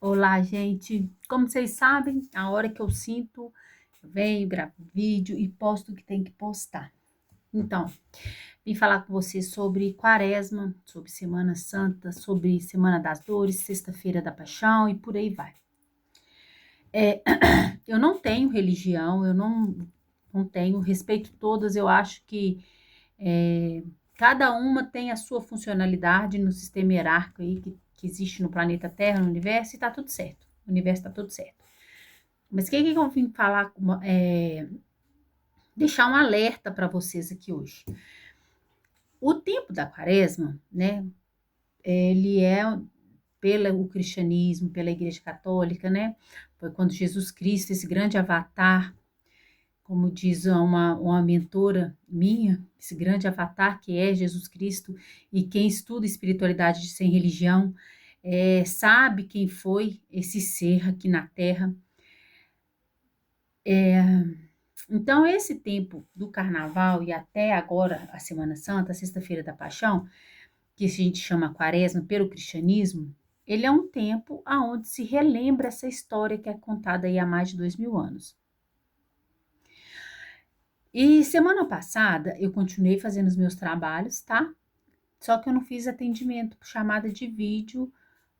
Olá, gente. Como vocês sabem, a hora que eu sinto, eu venho, gravo vídeo e posto o que tem que postar. Então, vim falar com vocês sobre Quaresma, sobre Semana Santa, sobre Semana das Dores, Sexta-feira da Paixão e por aí vai. Eu não tenho religião, eu não tenho, respeito todas, eu acho que cada uma tem a sua funcionalidade no sistema hierárquico aí que existe no planeta Terra, no universo, e tá tudo certo. O universo tá tudo certo. Mas o que eu vim falar, deixar um alerta para vocês aqui hoje. O tempo da Quaresma, né, ele é pelo cristianismo, pela Igreja Católica, né, foi quando Jesus Cristo, esse grande avatar, como diz uma mentora minha, esse grande avatar que é Jesus Cristo, e quem estuda espiritualidade sem religião, sabe quem foi esse ser aqui na Terra. Então, esse tempo do Carnaval e até agora a Semana Santa, a Sexta-feira da Paixão, que a gente chama Quaresma pelo cristianismo, ele é um tempo aonde se relembra essa história que é contada aí há mais de 2000 anos. E semana passada eu continuei fazendo os meus trabalhos, tá? Só que eu não fiz atendimento por chamada de vídeo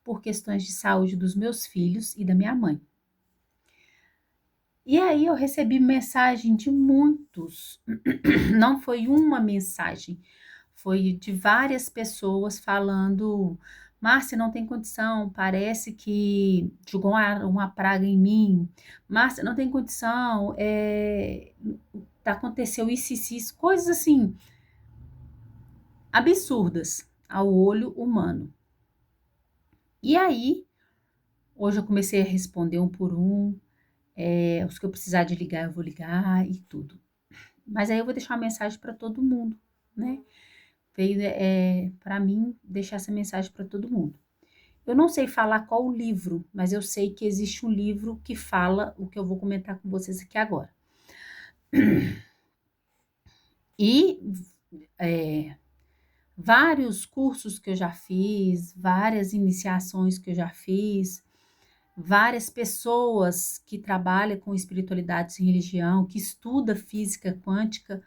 por questões de saúde dos meus filhos e da minha mãe. E aí eu recebi mensagem de muitos, não foi uma mensagem, foi de várias pessoas falando: Márcia, não tem condição, parece que jogou uma praga em mim. Márcia, não tem condição, aconteceu isso, coisas assim, absurdas ao olho humano. E aí, hoje eu comecei a responder um por um, os que eu precisar de ligar, eu vou ligar e tudo. Mas aí eu vou deixar uma mensagem para todo mundo, né? Veio para mim deixar essa mensagem para todo mundo. Eu não sei falar qual o livro, mas eu sei que existe um livro que fala o que eu vou comentar com vocês aqui agora. E vários cursos que eu já fiz, várias iniciações que eu já fiz, várias pessoas que trabalham com espiritualidade e religião, que estuda física quântica,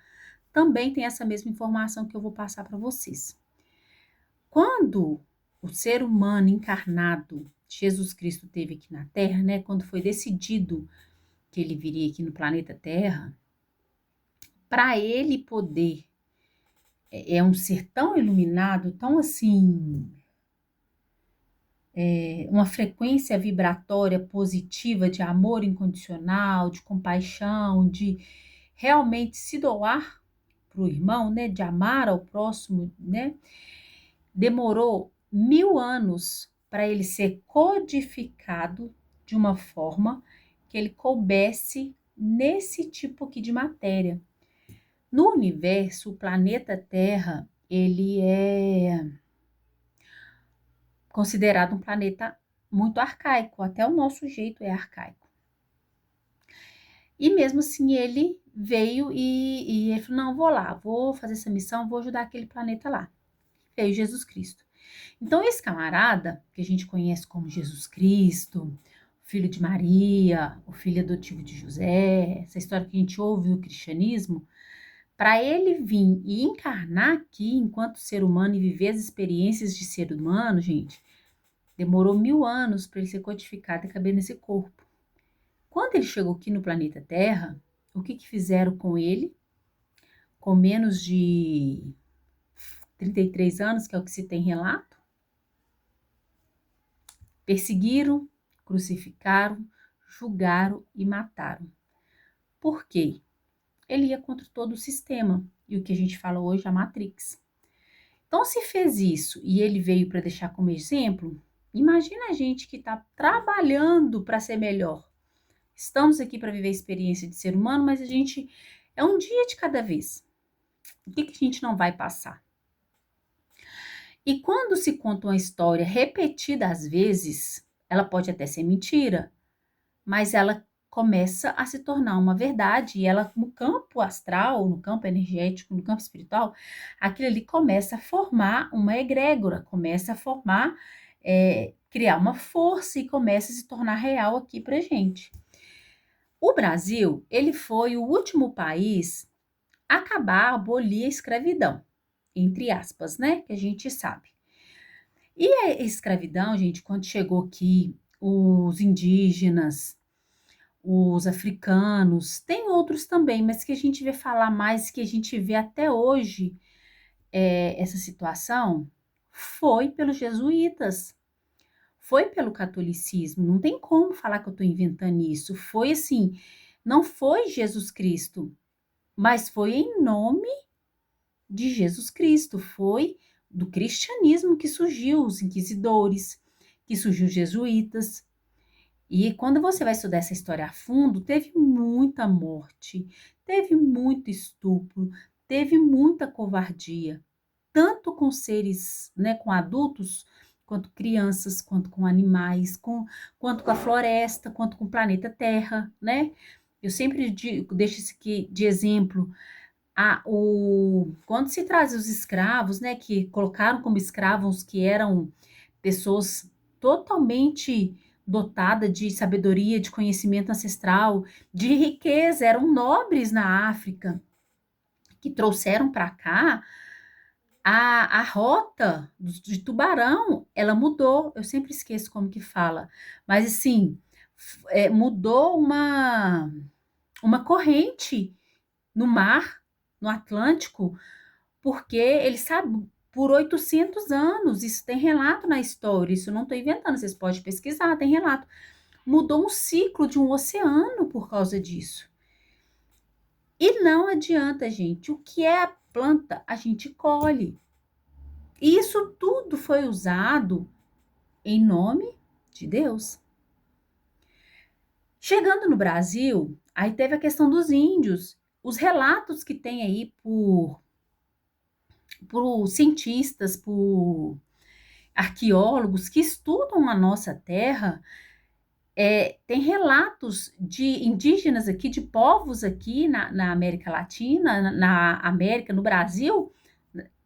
também tem essa mesma informação que eu vou passar para vocês. Quando o ser humano encarnado, Jesus Cristo, teve aqui na Terra, né? Quando foi decidido que ele viria aqui no planeta Terra, para ele poder, um ser tão iluminado, tão assim, uma frequência vibratória positiva de amor incondicional, de compaixão, de realmente se doar para o irmão, né? De amar ao próximo, né? Demorou 1000 anos para ele ser codificado de uma forma que ele coubesse nesse tipo aqui de matéria. No universo, o planeta Terra, ele é considerado um planeta muito arcaico, até o nosso jeito é arcaico. E mesmo assim ele veio e ele falou: não, vou lá, vou fazer essa missão, vou ajudar aquele planeta lá. Veio Jesus Cristo. Então, esse camarada, que a gente conhece como Jesus Cristo, filho de Maria, o filho adotivo de José, essa história que a gente ouve no cristianismo, para ele vir e encarnar aqui enquanto ser humano e viver as experiências de ser humano, gente, demorou 1000 anos para ele ser codificado e caber nesse corpo. Quando ele chegou aqui no planeta Terra, o que fizeram com ele? Com menos de 33 anos, que é o que se tem relato, perseguiram, crucificaram, julgaram e mataram. Por quê? Ele ia contra todo o sistema, e o que a gente fala hoje, a Matrix. Então, se fez isso e ele veio para deixar como exemplo, imagina a gente que está trabalhando para ser melhor. Estamos aqui para viver a experiência de ser humano, mas a gente é um dia de cada vez. O que a gente não vai passar? E quando se conta uma história repetida às vezes, ela pode até ser mentira, mas ela começa a se tornar uma verdade, e ela, no campo astral, no campo energético, no campo espiritual, aquilo ali começa a formar uma egrégora, começa a formar criar uma força e começa a se tornar real aqui pra gente. O Brasil, ele foi o último país a acabar, abolir a escravidão, entre aspas, né? Que a gente sabe. E a escravidão, gente, quando chegou aqui, os indígenas, os africanos, tem outros também, mas que a gente vê falar mais, que a gente vê até hoje, essa situação, foi pelos jesuítas, foi pelo catolicismo. Não tem como falar que eu estou inventando isso. Foi assim, não foi Jesus Cristo, mas foi em nome de Jesus Cristo, foi do cristianismo que surgiu os inquisidores, que surgiu os jesuítas. E quando você vai estudar essa história a fundo, teve muita morte, teve muito estupro, teve muita covardia, tanto com seres, né, com adultos, quanto crianças, quanto com animais, quanto com a floresta, quanto com o planeta Terra, né? Eu sempre deixo isso aqui de exemplo. Quando se traz os escravos, né, que colocaram como escravos que eram pessoas totalmente dotadas de sabedoria, de conhecimento ancestral, de riqueza, eram nobres na África, que trouxeram para cá a rota de Tubarão, ela mudou. Eu sempre esqueço como que fala, mas assim, mudou uma corrente no mar, no Atlântico, porque ele sabe, por 800 anos, isso tem relato na história, isso eu não estou inventando, vocês podem pesquisar, tem relato. Mudou um ciclo de um oceano por causa disso. E não adianta, gente, o que é a planta, a gente colhe. E isso tudo foi usado em nome de Deus. Chegando no Brasil, aí teve a questão dos índios. Os relatos que tem aí por cientistas, por arqueólogos que estudam a nossa terra, tem relatos de indígenas aqui, de povos aqui na América Latina, na América, no Brasil,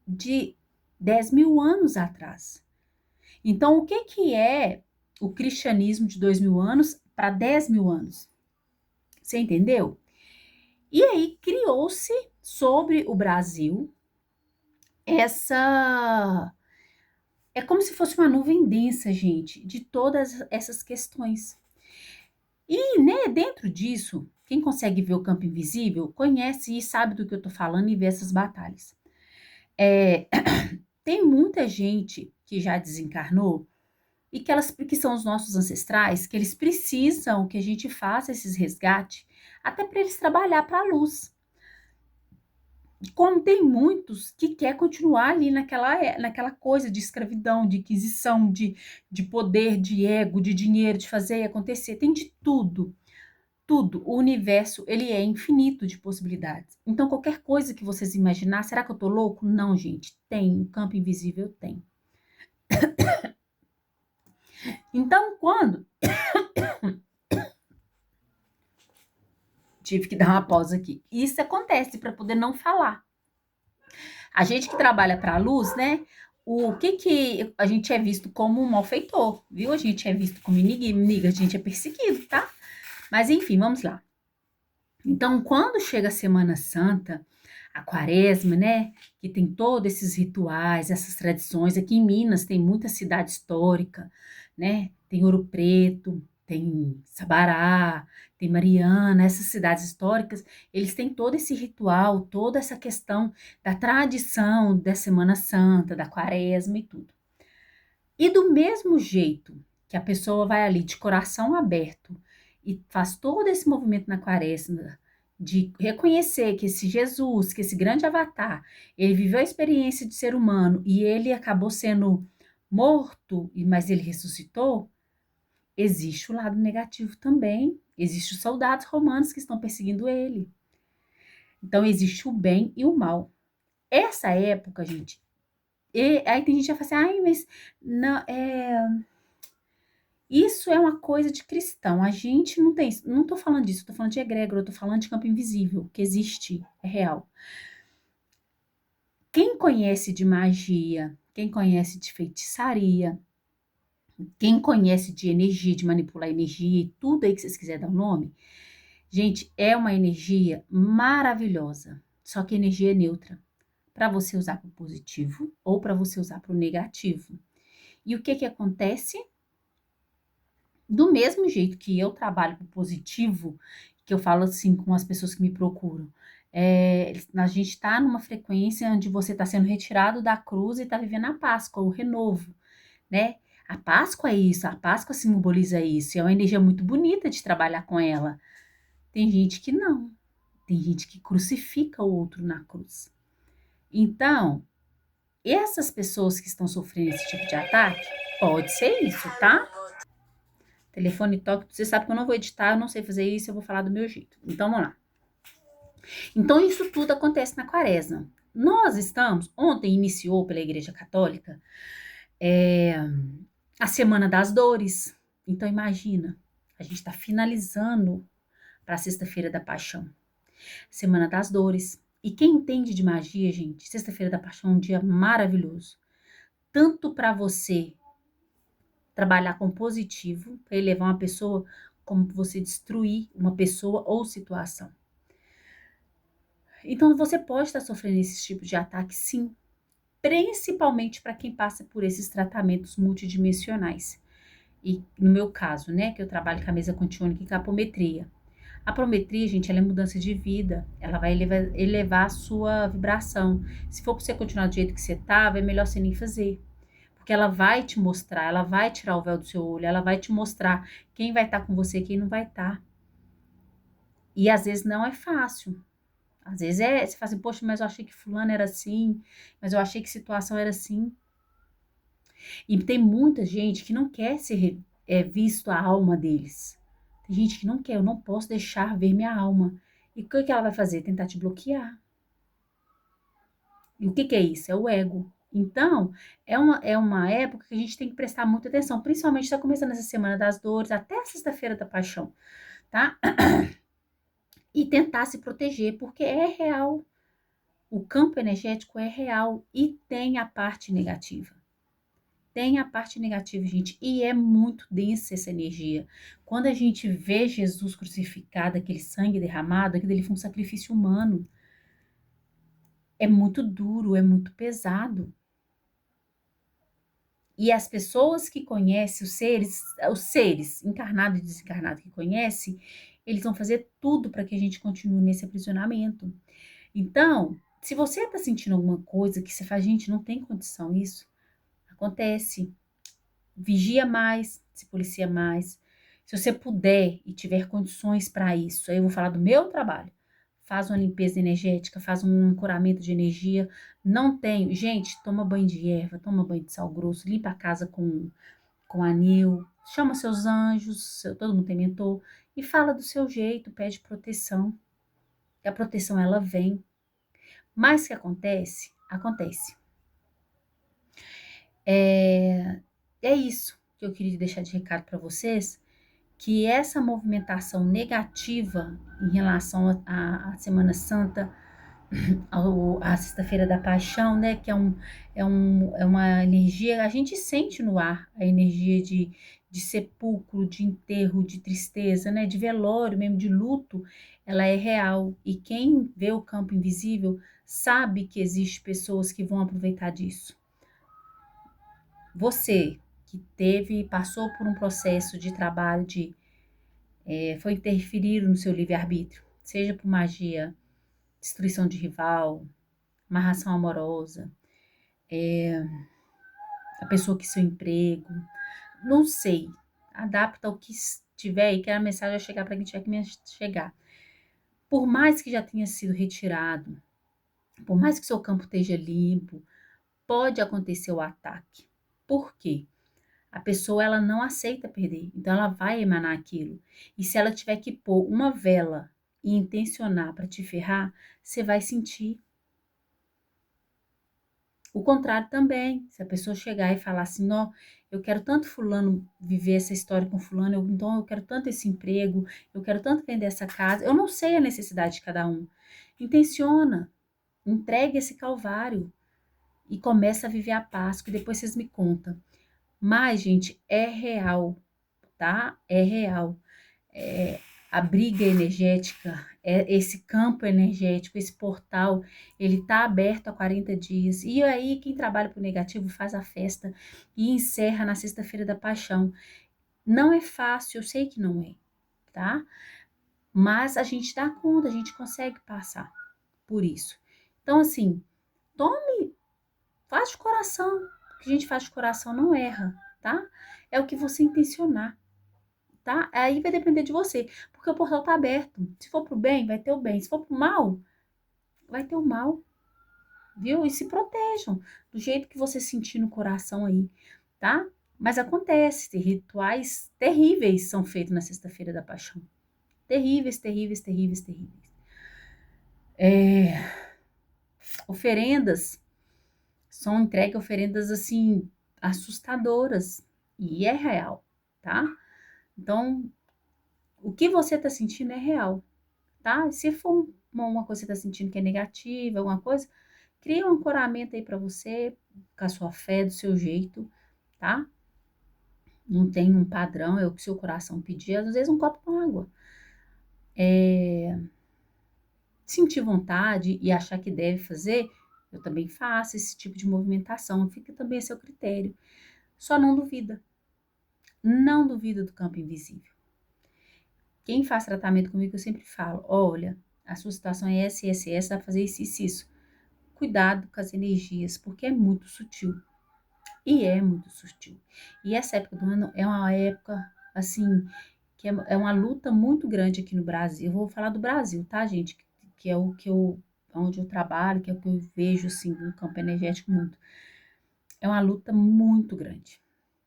de 10 mil anos atrás. Então, o que, que é o cristianismo de 2 mil anos para 10 mil anos? Você entendeu? E aí criou-se sobre o Brasil essa. É como se fosse uma nuvem densa, gente, de todas essas questões. E, né, dentro disso, quem consegue ver o campo invisível conhece e sabe do que eu estou falando e vê essas batalhas. Tem muita gente que já desencarnou e que são os nossos ancestrais, que eles precisam que a gente faça esses resgates, até para eles trabalhar para a luz. Como tem muitos que quer continuar ali naquela coisa de escravidão, de inquisição, de poder, de ego, de dinheiro, de fazer e acontecer, tem de tudo. Tudo, o universo, ele é infinito de possibilidades. Então, qualquer coisa que vocês imaginar, será que eu tô louco? Não, gente, tem, o campo invisível tem. Então, quando tive que dar uma pausa aqui. Isso acontece para poder não falar. A gente que trabalha para a luz, né? O que a gente é visto como um malfeitor, viu? A gente é visto como inimigo, a gente é perseguido, tá? Mas enfim, vamos lá. Então, quando chega a Semana Santa, a Quaresma, né? Que tem todos esses rituais, essas tradições. Aqui em Minas tem muita cidade histórica, né? Tem Ouro Preto, tem Sabará, tem Mariana, essas cidades históricas, eles têm todo esse ritual, toda essa questão da tradição da Semana Santa, da Quaresma e tudo. E do mesmo jeito que a pessoa vai ali de coração aberto e faz todo esse movimento na Quaresma, de reconhecer que esse Jesus, que esse grande avatar, ele viveu a experiência de ser humano e ele acabou sendo morto, mas ele ressuscitou, existe o lado negativo também. Existem os soldados romanos que estão perseguindo ele. Então, existe o bem e o mal. Essa época, gente, aí tem gente que vai falar assim, ai, mas não, isso é uma coisa de cristão. A gente não tem, não tô falando disso, tô falando de egrégora, eu tô falando de campo invisível, que existe, é real. Quem conhece de magia, quem conhece de feitiçaria, Quem conhece de energia, de manipular energia e tudo aí que vocês quiserem dar o nome, gente, é uma energia maravilhosa. Só que energia é neutra. Para você usar para o positivo ou para você usar para o negativo. E o que que acontece? Do mesmo jeito que eu trabalho com positivo, que eu falo assim com as pessoas que me procuram, a gente está numa frequência onde você está sendo retirado da cruz e está vivendo a Páscoa, o renovo, né? A Páscoa é isso, a Páscoa simboliza isso, é uma energia muito bonita de trabalhar com ela. Tem gente que não, tem gente que crucifica o outro na cruz. Então, essas pessoas que estão sofrendo esse tipo de ataque, pode ser isso, tá? Telefone toque, você sabe que eu não vou editar, eu não sei fazer isso, eu vou falar do meu jeito. Então, vamos lá. Então, isso tudo acontece na quaresma. Nós estamos, ontem iniciou pela Igreja Católica, é, a Semana das Dores. Então, imagina, a gente está finalizando para a Sexta-feira da Paixão. Semana das Dores. E quem entende de magia, gente, Sexta-feira da Paixão é um dia maravilhoso. Tanto para você trabalhar com positivo, para elevar uma pessoa, como você destruir uma pessoa ou situação. Então, você pode estar sofrendo esse tipo de ataque, sim, principalmente para quem passa por esses tratamentos multidimensionais. E no meu caso, né, que eu trabalho com a mesa quantiônica e com a apometria. A apometria, gente, ela é mudança de vida, ela vai elevar a sua vibração. Se for para você continuar do jeito que você estava, é melhor você nem fazer. Porque ela vai te mostrar, ela vai tirar o véu do seu olho, ela vai te mostrar quem vai estar com você e quem não vai estar. E às vezes não é fácil. Às vezes você fala assim, poxa, mas eu achei que fulano era assim, mas eu achei que situação era assim. E tem muita gente que não quer ser visto a alma deles. Tem gente que não quer, eu não posso deixar ver minha alma. E o que ela vai fazer? Tentar te bloquear. E o que é isso? É o ego. Então, é uma época que a gente tem que prestar muita atenção, principalmente está começando essa Semana das Dores, até a Sexta-feira da Paixão, tá? E tentar se proteger, porque é real. O campo energético é real e tem a parte negativa. Tem a parte negativa, gente, e é muito densa essa energia. Quando a gente vê Jesus crucificado, aquele sangue derramado, aquilo ali foi um sacrifício humano. É muito duro, é muito pesado. E as pessoas que conhecem os seres encarnados e desencarnados que conhecem, eles vão fazer tudo para que a gente continue nesse aprisionamento. Então, se você está sentindo alguma coisa que você faz, gente, não tem condição isso, acontece. Vigia mais, se policia mais. Se você puder e tiver condições para isso, aí eu vou falar do meu trabalho. Faz uma limpeza energética, faz um ancoramento de energia. Não tenho. Gente, toma banho de erva, toma banho de sal grosso, limpa a casa com anil, chama seus anjos, todo mundo tem mentor, e fala do seu jeito, pede proteção. E a proteção, ela vem. Mas o que acontece? Acontece. É isso que eu queria deixar de recado para vocês, que essa movimentação negativa em relação à Semana Santa, à Sexta-feira da Paixão, né, que é uma energia, a gente sente no ar a energia de sepulcro, de enterro, de tristeza, né, de velório mesmo, de luto, ela é real. E quem vê o campo invisível sabe que existe pessoas que vão aproveitar disso. Você que passou por um processo de trabalho foi interferir no seu livre-arbítrio, seja por magia, destruição de rival, amarração amorosa, a pessoa que seu emprego, não sei, adapta o que tiver e que a mensagem vai chegar para quem tiver que chegar. Por mais que já tenha sido retirado, por mais que seu campo esteja limpo, pode acontecer o ataque. Por quê? A pessoa, ela não aceita perder, então ela vai emanar aquilo. E se ela tiver que pôr uma vela e intencionar para te ferrar, você vai sentir. O contrário também, se a pessoa chegar e falar assim, não, eu quero tanto fulano viver essa história com fulano, então eu quero tanto esse emprego, eu quero tanto vender essa casa, eu não sei a necessidade de cada um. Intenciona, entregue esse calvário e começa a viver a Páscoa e depois vocês me contam. Mas, gente, é real, tá? É real. É, a briga energética, esse campo energético, esse portal, ele tá aberto há 40 dias. E aí, quem trabalha pro negativo faz a festa e encerra na sexta-feira da paixão. Não é fácil, eu sei que não é, tá? Mas a gente dá conta, a gente consegue passar por isso. Então, assim, tome, faz de coração. O que a gente faz de coração não erra, tá? É o que você intencionar, tá? Aí vai depender de você, porque o portal tá aberto. Se for pro bem, vai ter o bem. Se for pro mal, vai ter o mal, viu? E se protejam do jeito que você sentir no coração aí, tá? Mas acontece, rituais terríveis são feitos na sexta-feira da paixão. Terríveis, terríveis, terríveis, terríveis. Oferendas, são entregues oferendas assim, assustadoras. E é real, tá? Então, o que você tá sentindo é real, tá? Se for uma coisa que você tá sentindo que é negativa, alguma coisa, cria um ancoramento aí pra você, com a sua fé, do seu jeito, tá? Não tem um padrão, é o que seu coração pedir, às vezes um copo com água. Sentir vontade e achar que deve fazer, eu também faço esse tipo de movimentação, fica também a seu critério. Só não duvida. Não duvida do campo invisível. Quem faz tratamento comigo, eu sempre falo, olha, a sua situação é essa, dá pra fazer isso, isso, isso. Cuidado com as energias, porque é muito sutil. E é muito sutil. E essa época do ano é uma época, assim, que é uma luta muito grande aqui no Brasil. Eu vou falar do Brasil, tá, gente? Que é o que eu, onde eu trabalho, que é o que eu vejo, assim, no campo energético muito. É uma luta muito grande.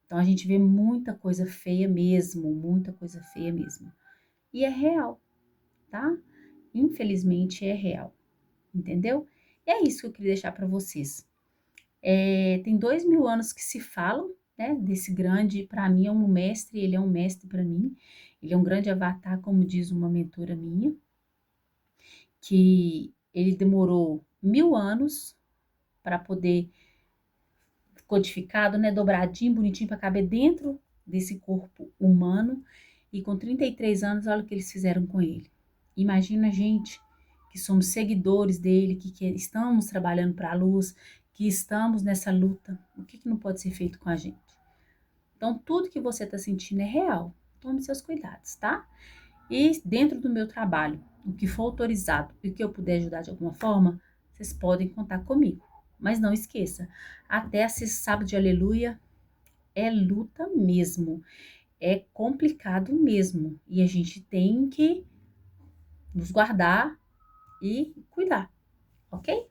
Então a gente vê muita coisa feia mesmo, muita coisa feia mesmo. E é real, tá? Infelizmente é real, entendeu? E é isso que eu queria deixar para vocês. Tem 2000 anos que se falam, né, desse grande, para mim é um mestre, ele é um mestre para mim, ele é um grande avatar, como diz uma mentora minha, que ele demorou 1000 anos para poder codificado, né, dobradinho, bonitinho para caber dentro desse corpo humano, e com 33 anos, olha o que eles fizeram com ele. Imagina a gente que somos seguidores dele, que estamos trabalhando para a luz, que estamos nessa luta, o que não pode ser feito com a gente? Então, tudo que você está sentindo é real. Tome seus cuidados, tá? E dentro do meu trabalho, o que for autorizado e o que eu puder ajudar de alguma forma, vocês podem contar comigo. Mas não esqueça, até esse sábado de aleluia é luta mesmo. É complicado mesmo. E a gente tem que nos guardar e cuidar, ok?